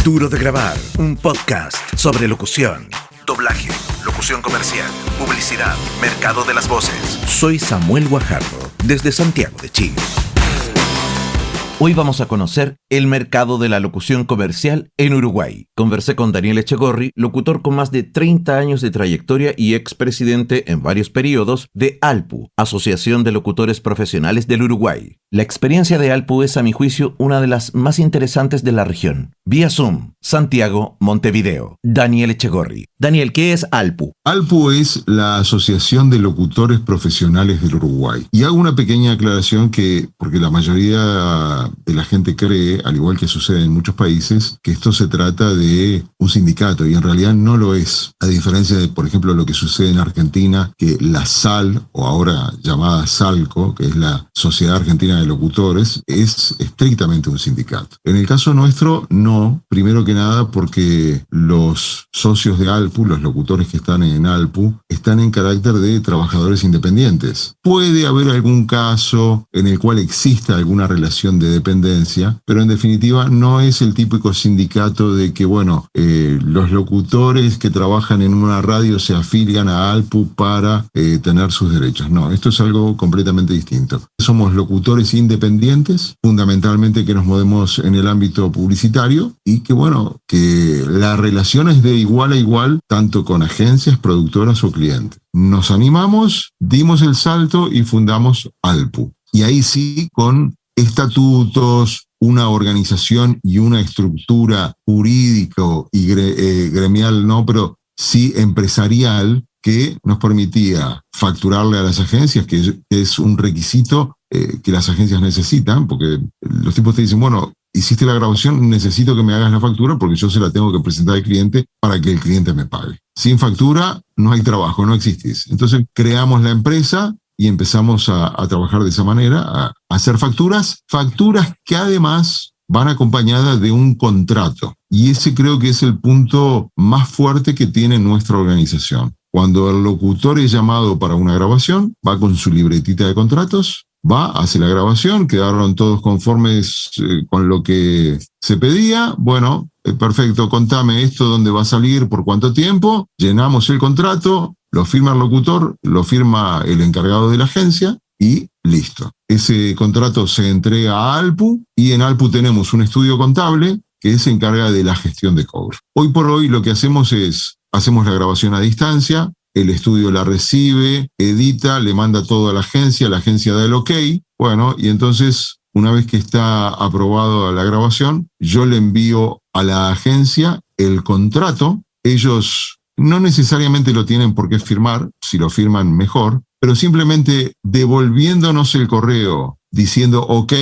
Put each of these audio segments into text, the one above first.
Duro de Grabar, un podcast sobre locución, doblaje, locución comercial, publicidad, mercado de las voces. Soy Samuel Guajardo, desde Santiago de Chile. Hoy vamos a conocer el mercado de la locución comercial en Uruguay. Conversé con Daniel Echegorri, locutor con más de 30 años de trayectoria y expresidente en varios periodos de ALPU, Asociación de Locutores Profesionales del Uruguay. La experiencia de ALPU es, a mi juicio, una de las más interesantes de la región. Vía Zoom, Santiago, Montevideo. Daniel Echegorri. Daniel, ¿qué es ALPU? ALPU es la Asociación de Locutores Profesionales del Uruguay. Y hago una pequeña aclaración porque la mayoría de la gente cree, al igual que sucede en muchos países, que esto se trata de un sindicato, y en realidad no lo es. A diferencia de, por ejemplo, lo que sucede en Argentina, que la SAL, o ahora llamada SALCO, que es la Sociedad Argentina de Locutores, es estrictamente un sindicato. En el caso nuestro, no. Primero que nada porque los socios de ALPU, los locutores que están en ALPU, están en carácter de trabajadores independientes. Puede haber algún caso en el cual exista alguna relación de dependencia, pero en definitiva no es el típico sindicato de que, los locutores que trabajan en una radio se afilian a ALPU para tener sus derechos. No, esto es algo completamente distinto. Somos locutores independientes, fundamentalmente que nos movemos en el ámbito publicitario y que la relación es de igual a igual, tanto con agencias, productoras o clientes. Nos animamos, dimos el salto y fundamos ALPU. Y ahí sí, con estatutos, una organización y una estructura jurídico y gremial, no, pero sí empresarial, que nos permitía facturarle a las agencias, que es un requisito que las agencias necesitan, porque los tipos te dicen, hiciste la grabación, necesito que me hagas la factura porque yo se la tengo que presentar al cliente para que el cliente me pague. Sin factura no hay trabajo, no existís. Entonces creamos la empresa y empezamos a trabajar de esa manera, a hacer facturas que además van acompañadas de un contrato. Y ese creo que es el punto más fuerte que tiene nuestra organización. Cuando el locutor es llamado para una grabación, va con su libretita de contratos, hace la grabación, quedaron todos conformes con lo que se pedía. Perfecto, contame esto, dónde va a salir, por cuánto tiempo. Llenamos el contrato, lo firma el locutor, lo firma el encargado de la agencia y listo. Ese contrato se entrega a ALPU y en ALPU tenemos un estudio contable que se encarga de la gestión de cobro. Hoy por hoy lo que hacemos la grabación a distancia, el estudio la recibe, edita, le manda todo a la agencia da el ok, y entonces una vez que está aprobado la grabación, yo le envío a la agencia el contrato. Ellos no necesariamente lo tienen por qué firmar, si lo firman mejor, pero simplemente devolviéndonos el correo diciendo ok,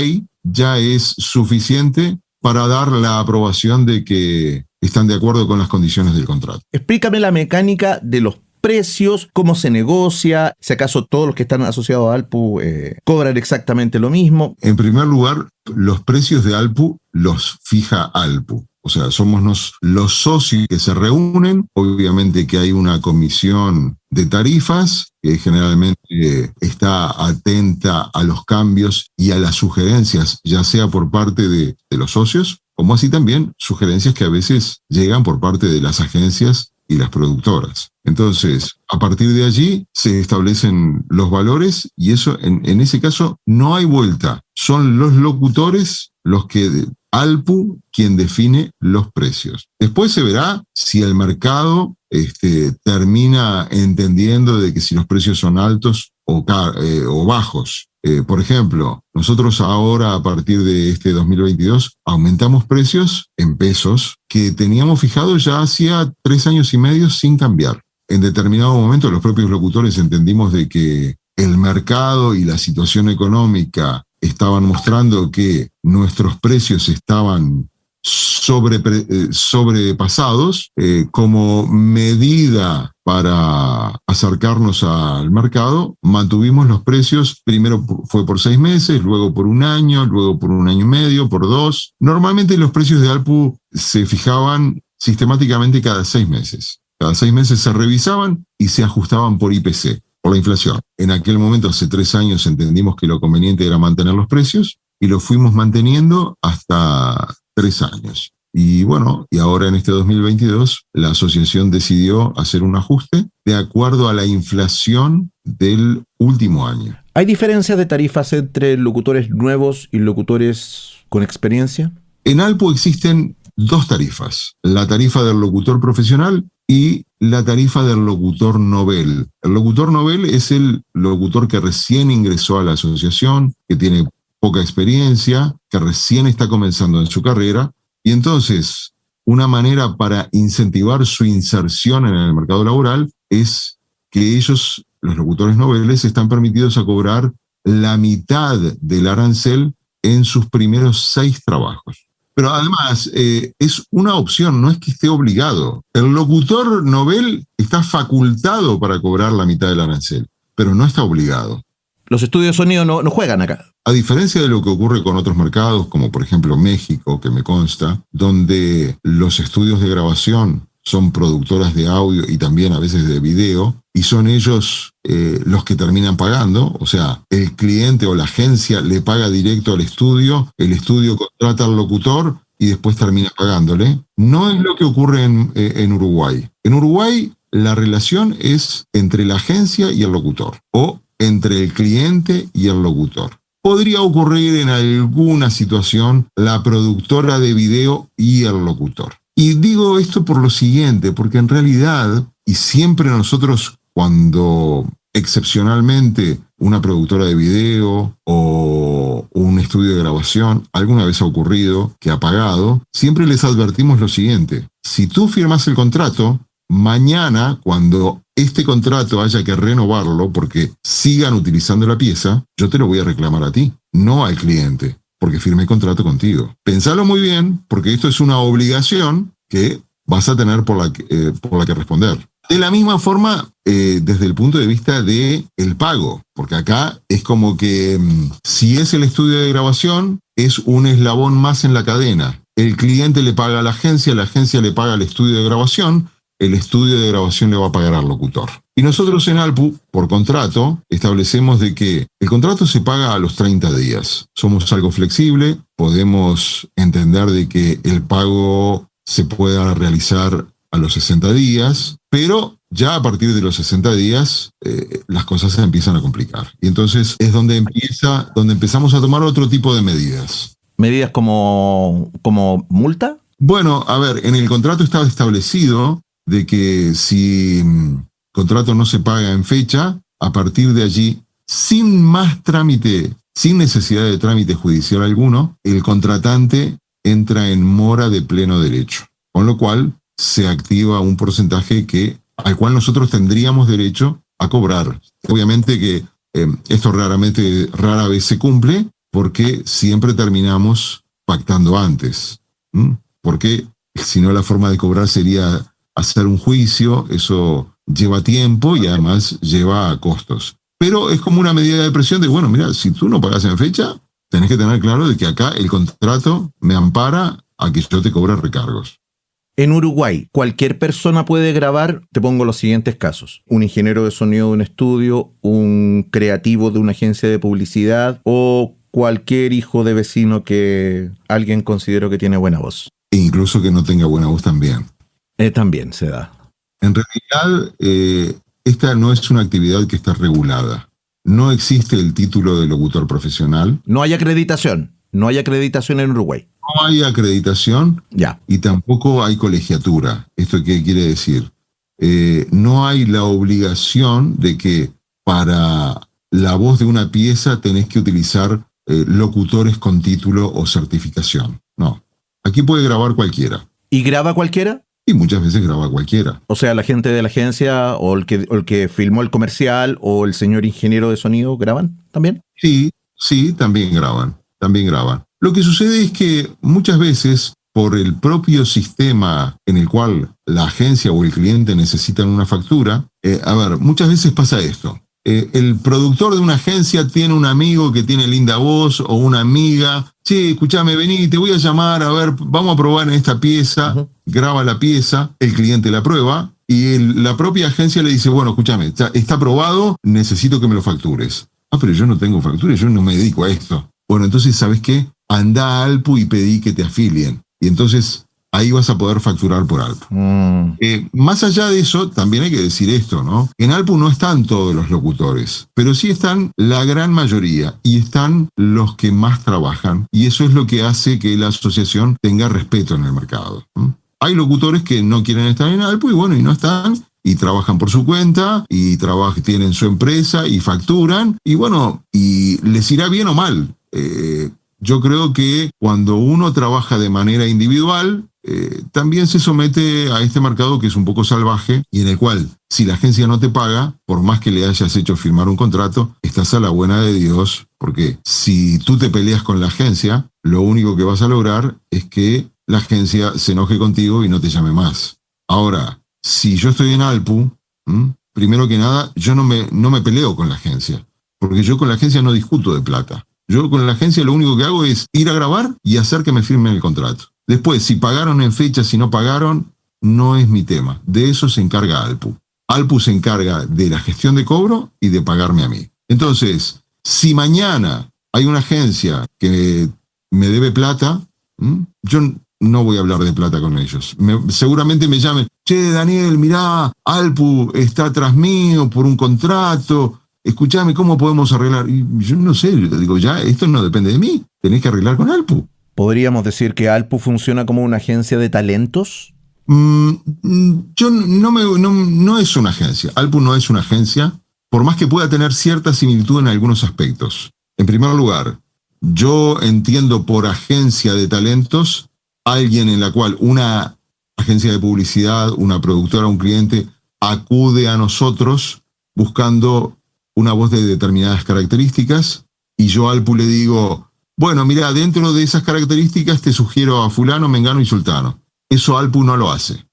ya es suficiente para dar la aprobación de que están de acuerdo con las condiciones del contrato. Explícame la mecánica de los precios, cómo se negocia, si acaso todos los que están asociados a ALPU cobran exactamente lo mismo. En primer lugar, los precios de ALPU los fija ALPU. O sea, somos los socios que se reúnen. Obviamente que hay una comisión de tarifas que generalmente está atenta a los cambios y a las sugerencias, ya sea por parte de los socios, como así también sugerencias que a veces llegan por parte de las agencias y las productoras. Entonces, a partir de allí se establecen los valores y eso, en ese caso, no hay vuelta. Son los locutores los que ALPU quien define los precios. Después se verá si el mercado termina entendiendo de que si los precios son altos o bajos. Por ejemplo, nosotros ahora, a partir de este 2022, aumentamos precios en pesos que teníamos fijados ya hacía 3 años y medio sin cambiar. En determinado momento, los propios locutores entendimos de que el mercado y la situación económica estaban mostrando que nuestros precios estaban sobrepasados. Como medida para acercarnos al mercado, mantuvimos los precios. Primero fue por 6 meses, luego por 1 año, luego por 1 año y medio, por 2. Normalmente los precios de ALPU se fijaban sistemáticamente cada 6 meses. Cada 6 meses se revisaban y se ajustaban por IPC, por la inflación. En aquel momento, hace 3 años, entendimos que lo conveniente era mantener los precios y los fuimos manteniendo hasta 3 años. Y bueno, y ahora en este 2022 la asociación decidió hacer un ajuste de acuerdo a la inflación del último año. ¿Hay diferencias de tarifas entre locutores nuevos y locutores con experiencia? En Alpo existen dos tarifas, la tarifa del locutor profesional y la tarifa del locutor novel. El locutor novel es el locutor que recién ingresó a la asociación, que tiene poca experiencia, que recién está comenzando en su carrera, y entonces una manera para incentivar su inserción en el mercado laboral es que ellos, los locutores noveles, están permitidos a cobrar la mitad del arancel en sus primeros 6 trabajos. Pero además es una opción, no es que esté obligado. El locutor novel está facultado para cobrar la mitad del arancel, pero no está obligado. Los estudios de sonido no juegan acá. A diferencia de lo que ocurre con otros mercados, como por ejemplo México, que me consta, donde los estudios de grabación son productoras de audio y también a veces de video, y son ellos los que terminan pagando, o sea, el cliente o la agencia le paga directo al estudio, el estudio contrata al locutor y después termina pagándole. No es lo que ocurre en Uruguay. En Uruguay la relación es entre la agencia y el locutor, o entre el cliente y el locutor. Podría ocurrir en alguna situación la productora de video y el locutor. Y digo esto por lo siguiente, porque en realidad, y siempre nosotros cuando excepcionalmente una productora de video o un estudio de grabación alguna vez ha ocurrido que ha pagado, siempre les advertimos lo siguiente: si tú firmas el contrato, mañana cuando este contrato haya que renovarlo porque sigan utilizando la pieza, yo te lo voy a reclamar a ti, no al cliente, porque firmé contrato contigo. Pensalo muy bien, porque esto es una obligación que vas a tener por la que responder. De la misma forma, desde el punto de vista del pago, porque acá es como que si es el estudio de grabación, es un eslabón más en la cadena. El cliente le paga a la agencia le paga al estudio de grabación, el estudio de grabación le va a pagar al locutor. Y nosotros en Alpu, por contrato, establecemos de que el contrato se paga a los 30 días. Somos algo flexible, podemos entender de que el pago se pueda realizar a los 60 días, pero ya a partir de los 60 días las cosas se empiezan a complicar. Y entonces es donde empezamos a tomar otro tipo de medidas. ¿Medidas como multa? Bueno, a ver, en el contrato estaba establecido de que si contrato no se paga en fecha, a partir de allí, sin más trámite, sin necesidad de trámite judicial alguno, el contratante entra en mora de pleno derecho, con lo cual se activa un porcentaje al cual nosotros tendríamos derecho a cobrar. Obviamente que esto rara vez se cumple, porque siempre terminamos pactando antes. Porque si no, la forma de cobrar sería hacer un juicio, eso lleva tiempo y además lleva costos. Pero es como una medida de presión de, bueno, mira, si tú no pagas en fecha, tenés que tener claro de que acá el contrato me ampara a que yo te cobre recargos. En Uruguay, cualquier persona puede grabar, te pongo los siguientes casos: un ingeniero de sonido de un estudio, un creativo de una agencia de publicidad o cualquier hijo de vecino que alguien considere que tiene buena voz. E incluso que no tenga buena voz también. También se da. En realidad, esta no es una actividad que está regulada. No existe el título de locutor profesional. No hay acreditación. No hay acreditación en Uruguay. No hay acreditación ya. Y tampoco hay colegiatura. ¿Esto qué quiere decir? No hay la obligación de que para la voz de una pieza tenés que utilizar locutores con título o certificación. No. Aquí puede grabar cualquiera. ¿Y graba cualquiera? Y muchas veces graba cualquiera. O sea, la gente de la agencia o el que filmó el comercial o el señor ingeniero de sonido, ¿graban también? Sí, también graban. Lo que sucede es que muchas veces, por el propio sistema en el cual la agencia o el cliente necesitan una factura, muchas veces pasa esto. El productor de una agencia tiene un amigo que tiene linda voz o una amiga. Che, escuchame, vení, te voy a llamar, a ver, vamos a probar en esta pieza. Uh-huh. Graba la pieza, el cliente la prueba y la propia agencia le dice, bueno, escúchame, está aprobado, necesito que me lo factures. Pero yo no tengo factura, yo no me dedico a esto. Bueno, entonces, ¿sabes qué? Andá a Alpu y pedí que te afilien. Y entonces ahí vas a poder facturar por Alpu. Más allá de eso, también hay que decir esto, ¿no? En Alpu no están todos los locutores, pero sí están la gran mayoría y están los que más trabajan, y eso es lo que hace que la asociación tenga respeto en el mercado. Hay locutores que no quieren estar en Alpu y no están, y trabajan por su cuenta, y tienen su empresa y facturan, y les irá bien o mal. Yo creo que cuando uno trabaja de manera individual, también se somete a este mercado que es un poco salvaje y en el cual, si la agencia no te paga, por más que le hayas hecho firmar un contrato, estás a la buena de Dios, porque si tú te peleas con la agencia, lo único que vas a lograr es que la agencia se enoje contigo y no te llame más. Ahora, si yo estoy en Alpu, primero que nada, yo no me peleo con la agencia, porque yo con la agencia no discuto de plata. Yo con la agencia lo único que hago es ir a grabar y hacer que me firmen el contrato. Después, si pagaron en fecha, si no pagaron, no es mi tema. De eso se encarga Alpu. Alpu se encarga de la gestión de cobro y de pagarme a mí. Entonces, si mañana hay una agencia que me debe plata, yo no voy a hablar de plata con ellos. Seguramente me llamen, che, Daniel, mirá, Alpu está tras mío por un contrato. Escuchame, ¿cómo podemos arreglar? Y yo no sé, digo, ya, esto no depende de mí, tenés que arreglar con Alpu. ¿Podríamos decir que Alpu funciona como una agencia de talentos? No es una agencia. Alpu no es una agencia, por más que pueda tener cierta similitud en algunos aspectos. En primer lugar, yo entiendo por agencia de talentos alguien en la cual una agencia de publicidad, una productora, un cliente acude a nosotros buscando una voz de determinadas características, y yo a Alpu le digo, bueno, mira, dentro de esas características te sugiero a fulano, mengano y sultano. Eso Alpu no lo hace.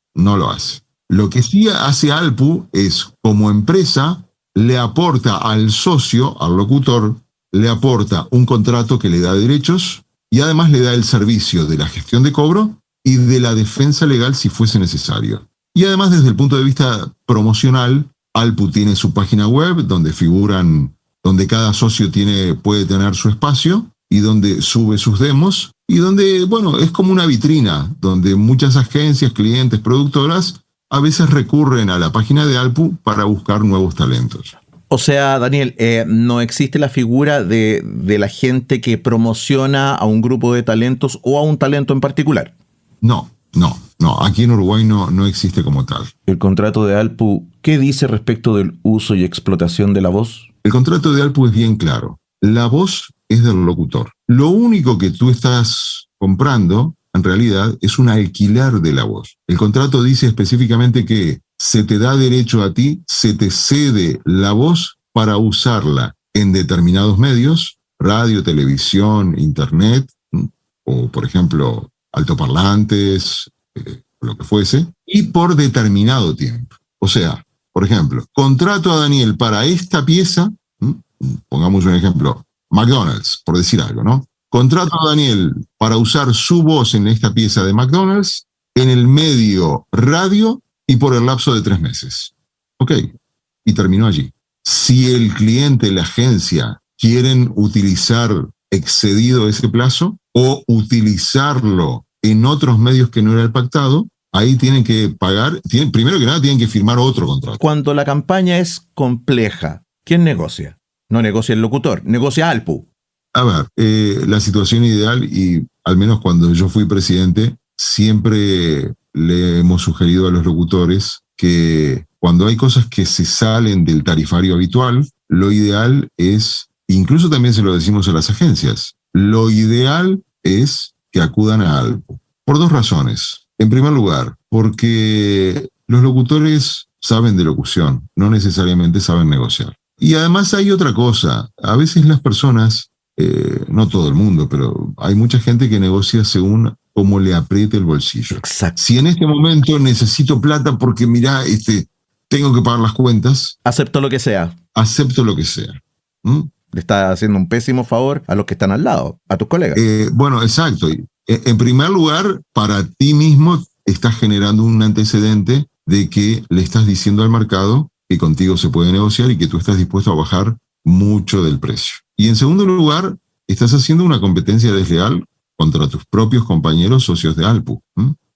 Lo que sí hace Alpu es, como empresa, le aporta al socio, al locutor, le aporta un contrato que le da derechos y además le da el servicio de la gestión de cobro y de la defensa legal si fuese necesario. Y además, desde el punto de vista promocional, Alpu tiene su página web donde cada socio puede tener su espacio y donde sube sus demos y donde, es como una vitrina donde muchas agencias, clientes, productoras a veces recurren a la página de Alpu para buscar nuevos talentos. O sea, Daniel, no existe la figura de la gente que promociona a un grupo de talentos o a un talento en particular. No. Aquí en Uruguay no existe como tal. ¿El contrato de Alpu qué dice respecto del uso y explotación de la voz? El contrato de Alpu es bien claro. La voz es del locutor. Lo único que tú estás comprando, en realidad, es un alquiler de la voz. El contrato dice específicamente que se te da derecho a ti, se te cede la voz para usarla en determinados medios, radio, televisión, internet, o por ejemplo, altoparlantes, lo que fuese, y por determinado tiempo. O sea, por ejemplo, contrato a Daniel para esta pieza, pongamos un ejemplo, McDonald's, por decir algo, ¿no? Contrato a Daniel para usar su voz en esta pieza de McDonald's, en el medio radio y por el lapso de 3 meses. Ok, y terminó allí. Si el cliente, la agencia, quieren utilizar excedido ese plazo o utilizarlo en otros medios que no era el pactado, ahí tienen que pagar, primero que nada tienen que firmar otro contrato. Cuando la campaña es compleja, ¿quién negocia? No negocia el locutor, negocia Alpu. A ver, la situación ideal, y al menos cuando yo fui presidente, siempre le hemos sugerido a los locutores que cuando hay cosas que se salen del tarifario habitual, lo ideal es, incluso también se lo decimos a las agencias, lo ideal es que acudan a Alpu. Por 2 razones. En primer lugar, porque los locutores saben de locución, no necesariamente saben negociar. Y además hay otra cosa. A veces las personas, no todo el mundo, pero hay mucha gente que negocia según cómo le apriete el bolsillo. Exacto. Si en este momento necesito plata porque, mirá, tengo que pagar las cuentas. Acepto lo que sea. Acepto lo que sea. Le estás haciendo un pésimo favor a los que están al lado, a tus colegas. Bueno, exacto. En primer lugar, para ti mismo estás generando un antecedente de que le estás diciendo al mercado que contigo se puede negociar y que tú estás dispuesto a bajar mucho del precio. Y en segundo lugar, estás haciendo una competencia desleal contra tus propios compañeros socios de Alpu.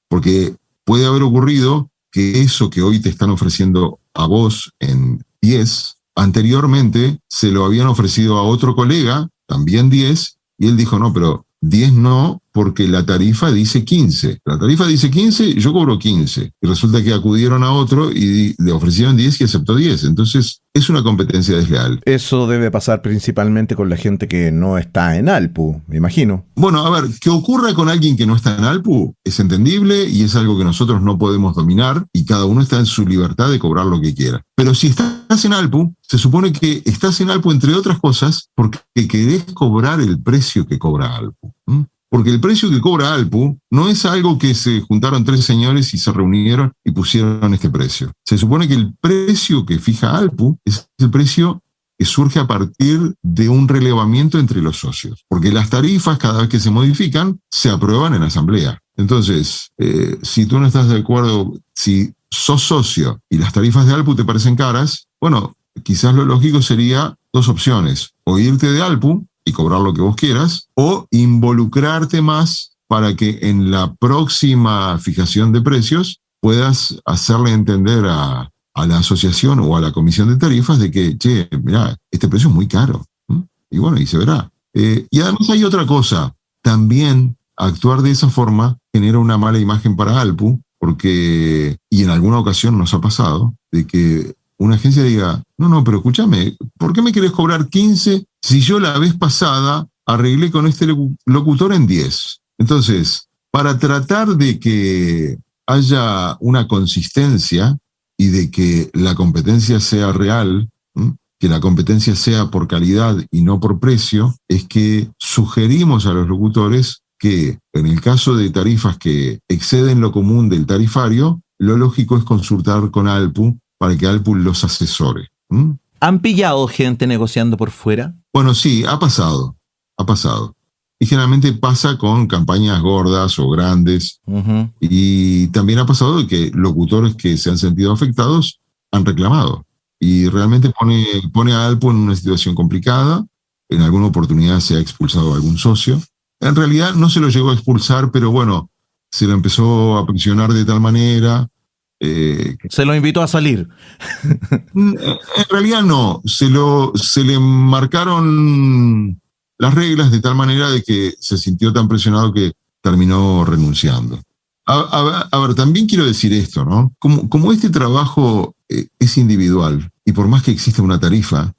Porque puede haber ocurrido que eso que hoy te están ofreciendo a vos en 10, anteriormente se lo habían ofrecido a otro colega, también 10, y él dijo, no, pero 10 no, porque la tarifa dice 15. La tarifa dice 15, yo cobro 15. Y resulta que acudieron a otro y le ofrecieron 10 y aceptó 10. Entonces, es una competencia desleal. Eso debe pasar principalmente con la gente que no está en Alpu, me imagino. Bueno, a ver, que ocurra con alguien que no está en Alpu es entendible y es algo que nosotros no podemos dominar y cada uno está en su libertad de cobrar lo que quiera. Pero si estás en Alpu, se supone que estás en Alpu, entre otras cosas, porque querés cobrar el precio que cobra Alpu. Porque el precio que cobra Alpu no es algo que se juntaron 3 señores y se reunieron y pusieron este precio. Se supone que el precio que fija Alpu es el precio que surge a partir de un relevamiento entre los socios. Porque las tarifas, cada vez que se modifican, se aprueban en asamblea. Entonces, si tú no estás de acuerdo, si sos socio y las tarifas de Alpu te parecen caras, bueno, quizás lo lógico sería 2 opciones. O irte de Alpu y cobrar lo que vos quieras, o involucrarte más para que en la próxima fijación de precios puedas hacerle entender a la asociación o a la comisión de tarifas de que, che, mirá, este precio es muy caro. Y bueno, y se verá. Y además hay otra cosa, también actuar de esa forma genera una mala imagen para Alpu, porque, y en alguna ocasión nos ha pasado, de que una agencia diga, no, pero escúchame, ¿por qué me querés cobrar 15 si yo la vez pasada arreglé con este locutor en 10? Entonces, para tratar de que haya una consistencia y de que la competencia sea real, que la competencia sea por calidad y no por precio, es que sugerimos a los locutores que en el caso de tarifas que exceden lo común del tarifario, lo lógico es consultar con Alpu para que Alpu los asesore. ¿Han pillado gente negociando por fuera? Bueno, sí, ha pasado. Y generalmente pasa con campañas gordas o grandes. Uh-huh. Y también ha pasado que locutores que se han sentido afectados han reclamado. Y realmente pone a Alpu en una situación complicada. En alguna oportunidad se ha expulsado a algún socio. En realidad no se lo llegó a expulsar, pero bueno, se lo empezó a presionar de tal manera. Se lo invitó a salir. En realidad no, se le marcaron las reglas de tal manera de que se sintió tan presionado que terminó renunciando. A ver, también quiero decir esto, ¿no? Como este trabajo es individual y por más que exista una tarifa,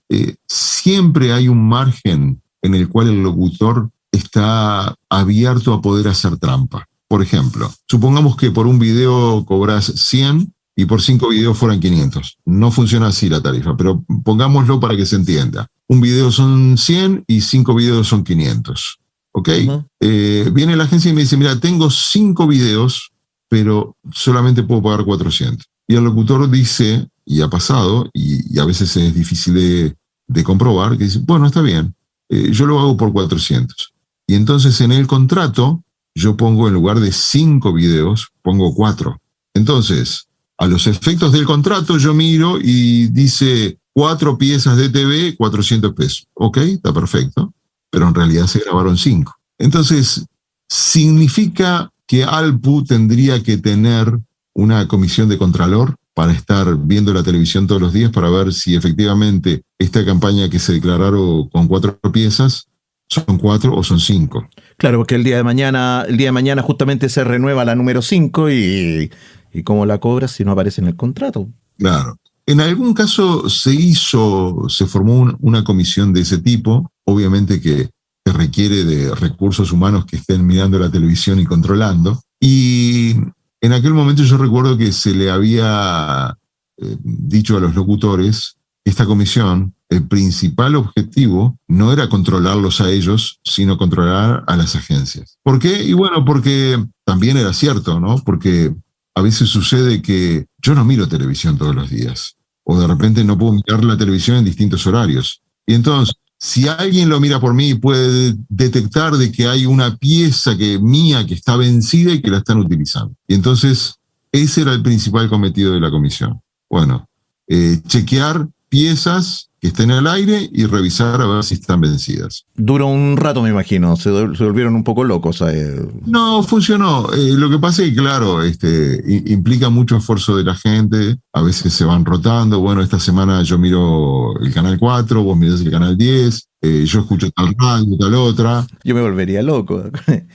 siempre hay un margen en el cual el locutor está abierto a poder hacer trampa. Por ejemplo, supongamos que por un video cobras 100 y por 5 videos fueran 500. No funciona así la tarifa, pero pongámoslo para que se entienda. Un video son 100 y 5 videos son 500. ¿Ok? Uh-huh. Viene la agencia y me dice, mira, tengo 5 videos, pero solamente puedo pagar 400. Y el locutor dice, y ha pasado, y a veces es difícil de comprobar, que dice, bueno, está bien, yo lo hago por 400. Y entonces en el contrato, yo pongo en lugar de 5 videos, pongo 4. Entonces, a los efectos del contrato, yo miro y dice 4 piezas de TV, 400 pesos. Ok, está perfecto, pero en realidad se grabaron 5. Entonces, significa que Alpu tendría que tener una comisión de contralor para estar viendo la televisión todos los días para ver si efectivamente esta campaña que se declararon con 4 piezas son 4 o son 5. Claro, porque el día de mañana justamente se renueva la número 5 y ¿cómo la cobras si no aparece en el contrato? Claro. En algún caso se formó una comisión de ese tipo, obviamente que requiere de recursos humanos que estén mirando la televisión y controlando. Y en aquel momento yo recuerdo que se le había dicho a los locutores que esta comisión, el principal objetivo no era controlarlos a ellos, sino controlar a las agencias. ¿Por qué? Y bueno, porque también era cierto, ¿no? Porque a veces sucede que yo no miro televisión todos los días, o de repente no puedo mirar la televisión en distintos horarios. Y entonces, si alguien lo mira por mí, puede detectar de que hay una pieza mía que está vencida y que la están utilizando. Y entonces, ese era el principal cometido de la comisión. Bueno, chequear piezas que que estén al aire y revisar a ver si están vencidas. Duró un rato, me imagino, se volvieron un poco locos. No, funcionó. Lo que pasa es que, claro, implica mucho esfuerzo de la gente, a veces se van rotando. Bueno, esta semana yo miro el canal 4, vos mirás el canal 10, yo escucho tal radio, tal otra. Yo me volvería loco.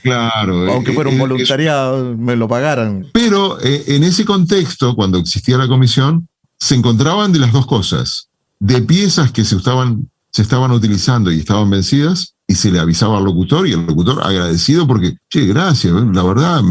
Claro. Aunque fuera un voluntariado, me lo pagaran. Pero en ese contexto, cuando existía la comisión, se encontraban de las dos cosas. De piezas que se estaban utilizando y estaban vencidas, y se le avisaba al locutor, y el locutor agradecido porque, che, gracias, la verdad,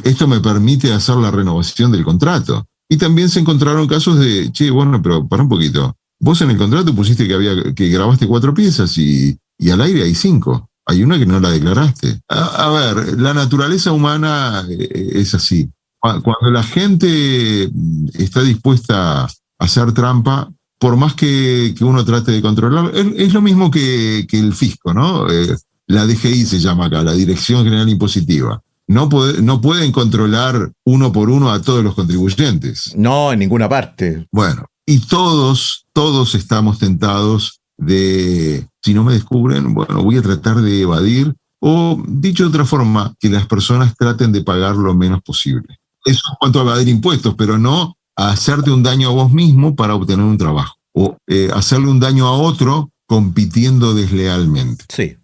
esto me permite hacer la renovación del contrato. Y también se encontraron casos de, che, bueno, pero para un poquito. Vos en el contrato pusiste que grabaste 4 piezas y al aire hay 5. Hay una que no la declaraste. A ver, la naturaleza humana es así. Cuando la gente está dispuesta a hacer trampa, por más que uno trate de controlarlo, es lo mismo que el fisco, ¿no? La DGI se llama acá, la Dirección General Impositiva. No pueden controlar uno por uno a todos los contribuyentes. No, en ninguna parte. Bueno, y todos estamos tentados de, si no me descubren, bueno, voy a tratar de evadir, o dicho de otra forma, que las personas traten de pagar lo menos posible. Eso en cuanto a evadir impuestos, pero no a hacerte un daño a vos mismo para obtener un trabajo, o hacerle un daño a otro compitiendo deslealmente. Sí.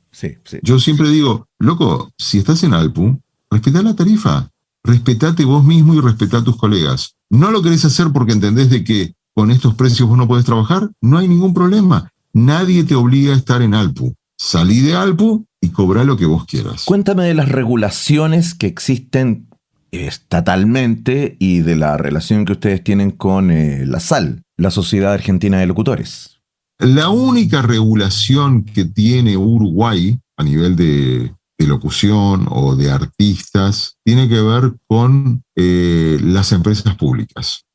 Yo siempre digo, loco, si estás en Alpu, respetá la tarifa, respetate vos mismo y respetá a tus colegas. ¿No lo querés hacer porque entendés de que con estos precios vos no podés trabajar? No hay ningún problema. Nadie te obliga a estar en Alpu. Salí de Alpu y cobrá lo que vos quieras. Cuéntame de las regulaciones que existen estatalmente y de la relación que ustedes tienen con la SAL, la Sociedad Argentina de Locutores. La única regulación que tiene Uruguay a nivel de locución o de artistas tiene que ver con las empresas públicas.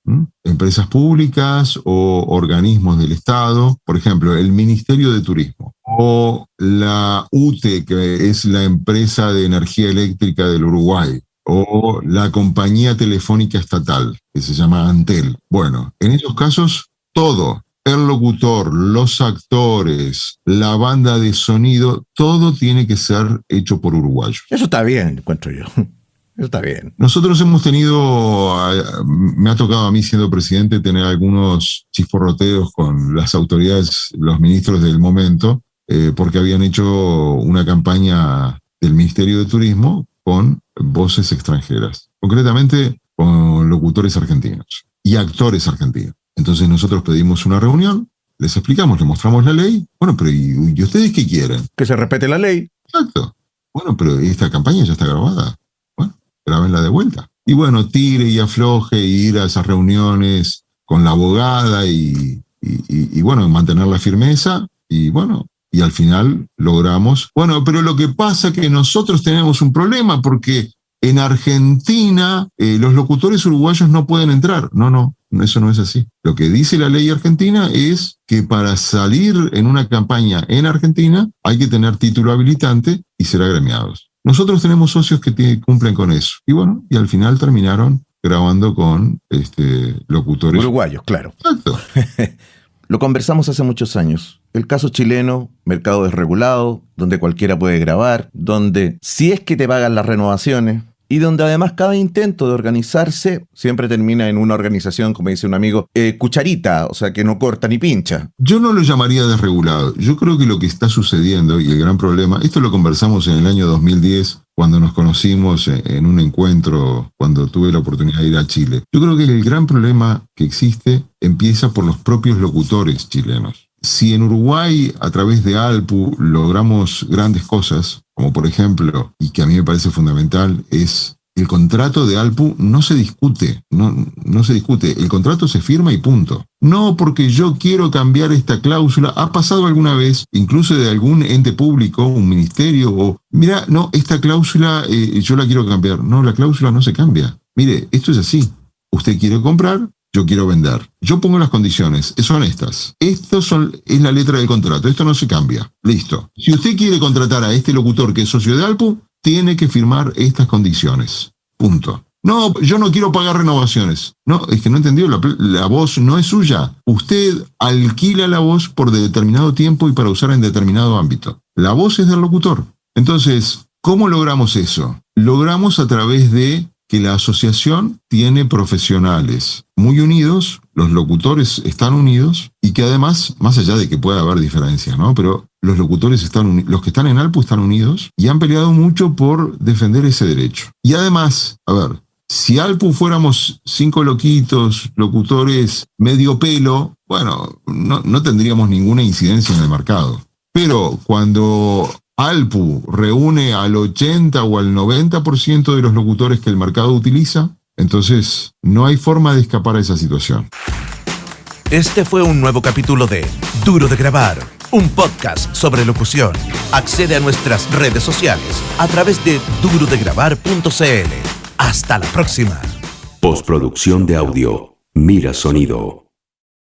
Empresas públicas o organismos del Estado, por ejemplo, el Ministerio de Turismo o la UTE, que es la empresa de energía eléctrica del Uruguay, o la compañía telefónica estatal, que se llama Antel. Bueno, en esos casos, todo, el locutor, los actores, la banda de sonido, todo tiene que ser hecho por uruguayos. Eso está bien, encuentro yo. Eso está bien. Nosotros hemos tenido, me ha tocado a mí siendo presidente tener algunos chisporroteos con las autoridades, los ministros del momento, porque habían hecho una campaña del Ministerio de Turismo con voces extranjeras, concretamente con locutores argentinos y actores argentinos. Entonces nosotros pedimos una reunión, les explicamos, les mostramos la ley. Bueno, pero ¿y ustedes qué quieren? Que se respete la ley. Exacto. Bueno, pero esta campaña ya está grabada. Bueno, grábenla de vuelta. Y bueno, tire y afloje y ir a esas reuniones con la abogada y bueno, mantener la firmeza y bueno, y al final logramos. Bueno, pero lo que pasa es que nosotros tenemos un problema porque en Argentina los locutores uruguayos no pueden entrar. No, eso no es así. Lo que dice la ley argentina es que para salir en una campaña en Argentina hay que tener título habilitante y ser agremiados. Nosotros tenemos socios que cumplen con eso. Y bueno, y al final terminaron grabando con locutores uruguayos, claro. Exacto. Lo conversamos hace muchos años. El caso chileno, mercado desregulado, donde cualquiera puede grabar, donde si es que te pagan las renovaciones, y donde además cada intento de organizarse siempre termina en una organización, como dice un amigo, cucharita, o sea, que no corta ni pincha. Yo no lo llamaría desregulado. Yo creo que lo que está sucediendo y el gran problema, esto lo conversamos en el año 2010, cuando nos conocimos en un encuentro, cuando tuve la oportunidad de ir a Chile. Yo creo que el gran problema que existe empieza por los propios locutores chilenos. Si en Uruguay, a través de Alpu, logramos grandes cosas, como por ejemplo, y que a mí me parece fundamental, es el contrato de Alpu no se discute, no se discute, el contrato se firma y punto. No porque yo quiero cambiar esta cláusula, ha pasado alguna vez, incluso de algún ente público, un ministerio, o mira, no, esta cláusula yo la quiero cambiar. No, la cláusula no se cambia. Mire, esto es así, usted quiere comprar, yo quiero vender. Yo pongo las condiciones, son estas. Es la letra del contrato, esto no se cambia. Listo. Si usted quiere contratar a este locutor que es socio de Alpu, tiene que firmar estas condiciones. Punto. No, yo no quiero pagar renovaciones. No, es que no entendió, la voz no es suya. Usted alquila la voz por determinado tiempo y para usar en determinado ámbito. La voz es del locutor. Entonces, ¿cómo logramos eso? Logramos a través de que la asociación tiene profesionales muy unidos, los locutores están unidos y que además, más allá de que pueda haber diferencias, ¿no? Pero los locutores los que están en ALPU están unidos y han peleado mucho por defender ese derecho. Y además, a ver, si ALPU fuéramos 5 loquitos, locutores medio pelo, bueno, no tendríamos ninguna incidencia en el mercado. Pero cuando ALPU reúne al 80 o al 90% de los locutores que el mercado utiliza, entonces no hay forma de escapar a esa situación. Este fue un nuevo capítulo de Duro de Grabar, un podcast sobre locución. Accede a nuestras redes sociales a través de durodegrabar.cl. Hasta la próxima. Postproducción de audio. Mira Sonido.